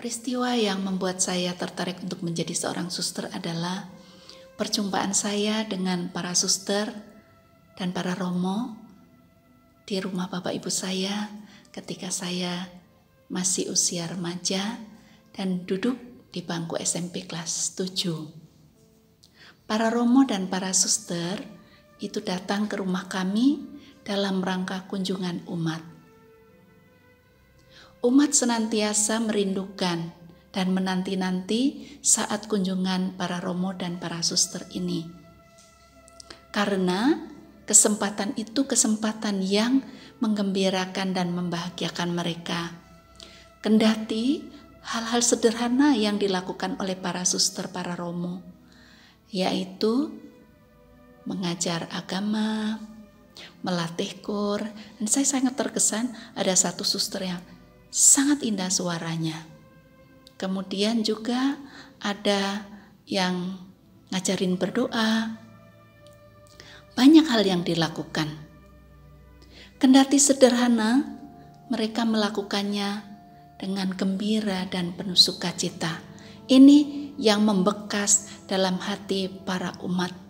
Peristiwa yang membuat saya tertarik untuk menjadi seorang suster adalah perjumpaan saya dengan para suster dan para romo di rumah bapak ibu saya ketika saya masih usia remaja dan duduk di bangku SMP kelas 7. Para romo dan para suster itu datang ke rumah kami dalam rangka kunjungan umat. Umat senantiasa merindukan dan menanti-nanti saat kunjungan para romo dan para suster ini. Karena kesempatan itu kesempatan yang menggembirakan dan membahagiakan mereka. Kendati hal-hal sederhana yang dilakukan oleh para suster, para romo, yaitu mengajar agama, melatih kur, dan saya sangat terkesan ada satu suster yang sangat indah suaranya. Kemudian juga ada yang ngajarin berdoa. Banyak hal yang dilakukan. Kendati sederhana, mereka melakukannya dengan gembira dan penuh sukacita. Ini yang membekas dalam hati para umat.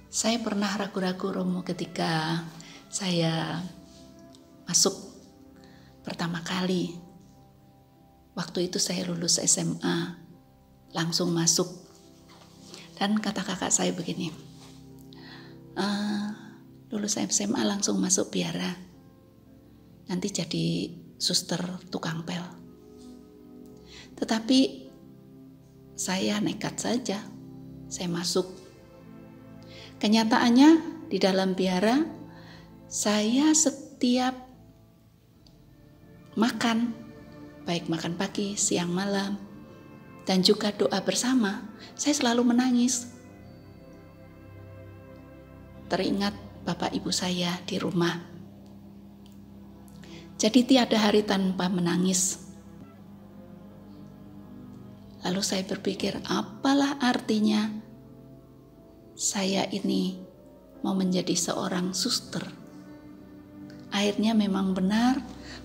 Saya pernah ragu-ragu romo ketika saya masuk pertama kali. Waktu itu saya lulus SMA, langsung masuk. Dan kata kakak saya begini, lulus SMA langsung masuk biara, nanti jadi suster tukang pel. Tetapi saya nekat saja, saya masuk. Kenyataannya di dalam biara, saya setiap makan, baik makan pagi, siang, malam, dan juga doa bersama, saya selalu menangis. Teringat bapak ibu saya di rumah. Jadi tiada hari tanpa menangis. Lalu saya berpikir, apalah artinya saya ini mau menjadi seorang suster. Akhirnya memang benar,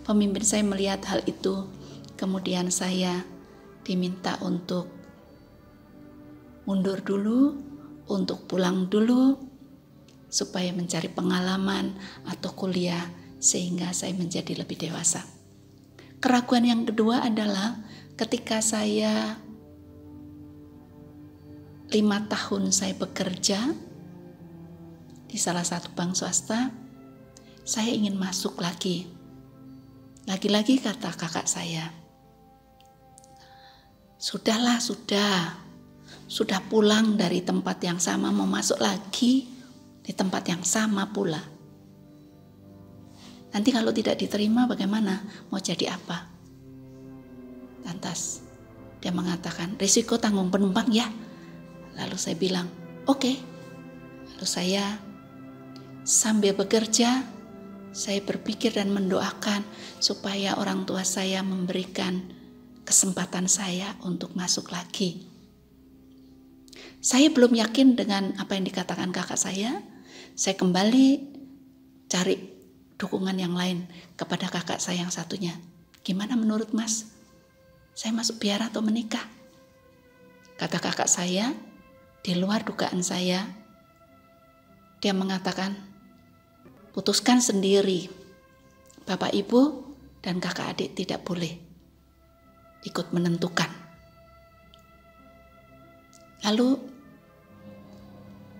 pemimpin saya melihat hal itu. Kemudian saya diminta untuk mundur dulu, untuk pulang dulu, supaya mencari pengalaman atau kuliah sehingga saya menjadi lebih dewasa. Keraguan yang kedua adalah ketika saya 5 tahun saya bekerja di salah satu bank swasta, saya ingin masuk lagi. Lagi-lagi kata kakak saya, sudahlah, sudah pulang dari tempat yang sama, mau masuk lagi di tempat yang sama pula. Nanti kalau tidak diterima bagaimana? Mau jadi apa? Lantas dia mengatakan, risiko tanggung penumpang ya. Lalu saya bilang, oke. Lalu saya sambil bekerja, saya berpikir dan mendoakan supaya orang tua saya memberikan kesempatan saya untuk masuk lagi. Saya belum yakin dengan apa yang dikatakan kakak saya. Saya kembali cari dukungan yang lain kepada kakak saya yang satunya. Gimana menurut Mas? Saya masuk biara atau menikah? Kata kakak saya, di luar dugaan saya, dia mengatakan, putuskan sendiri. Bapak ibu dan kakak adik tidak boleh ikut menentukan. Lalu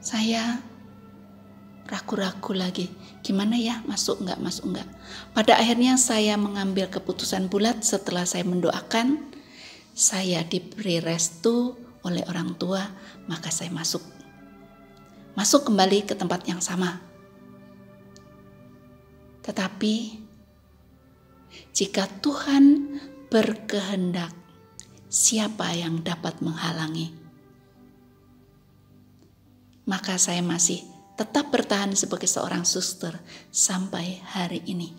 saya ragu-ragu lagi, gimana ya, masuk enggak. Pada akhirnya saya mengambil keputusan bulat setelah saya mendoakan, saya diberi restu oleh orang tua, maka saya masuk kembali ke tempat yang sama. Tetapi jika Tuhan berkehendak, siapa yang dapat menghalangi? Maka saya masih tetap bertahan sebagai seorang suster sampai hari ini.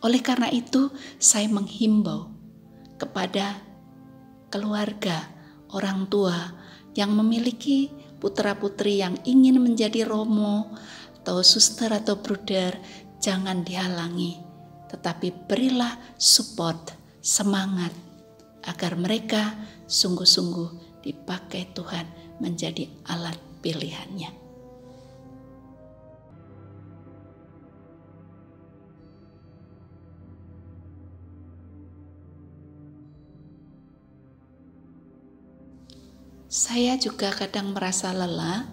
Oleh karena itu, saya menghimbau kepada keluarga, orang tua yang memiliki putra-putri yang ingin menjadi romo atau suster atau bruder, jangan dihalangi, tetapi berilah support, semangat, agar mereka sungguh-sungguh dipakai Tuhan menjadi alat pilihannya. Saya juga kadang merasa lelah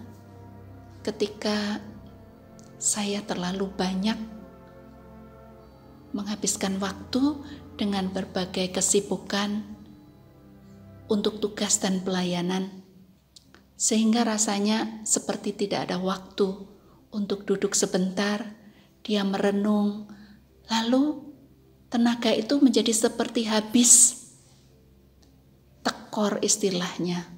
ketika saya terlalu banyak menghabiskan waktu dengan berbagai kesibukan untuk tugas dan pelayanan, sehingga rasanya seperti tidak ada waktu untuk duduk sebentar, dia merenung, lalu tenaga itu menjadi seperti habis, tekor istilahnya.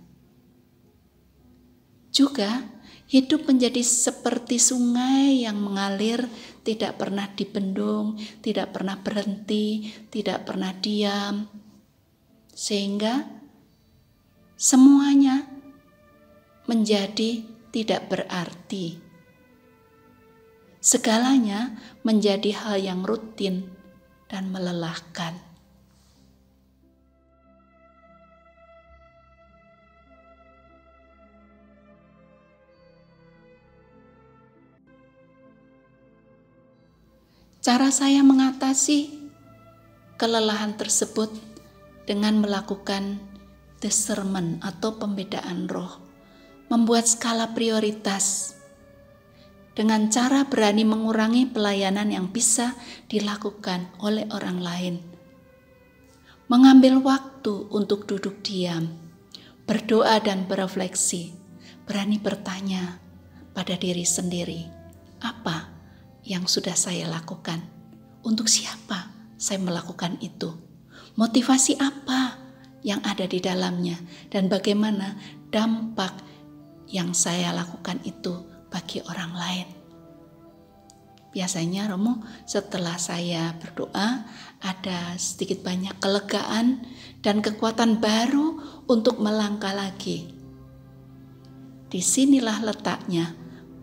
Juga hidup menjadi seperti sungai yang mengalir, tidak pernah dibendung, tidak pernah berhenti, tidak pernah diam. Sehingga semuanya menjadi tidak berarti. Segalanya menjadi hal yang rutin dan melelahkan. Cara saya mengatasi kelelahan tersebut dengan melakukan discernment atau pembedaan roh, membuat skala prioritas dengan cara berani mengurangi pelayanan yang bisa dilakukan oleh orang lain. Mengambil waktu untuk duduk diam, berdoa dan berefleksi, berani bertanya pada diri sendiri, apa yang sudah saya lakukan? Untuk siapa saya melakukan itu? Motivasi apa yang ada di dalamnya? Dan bagaimana dampak yang saya lakukan itu bagi orang lain? Biasanya Romo, setelah saya berdoa, ada sedikit banyak kelegaan dan kekuatan baru untuk melangkah lagi. Disinilah letaknya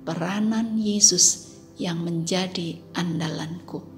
peranan Yesus yang menjadi andalanku.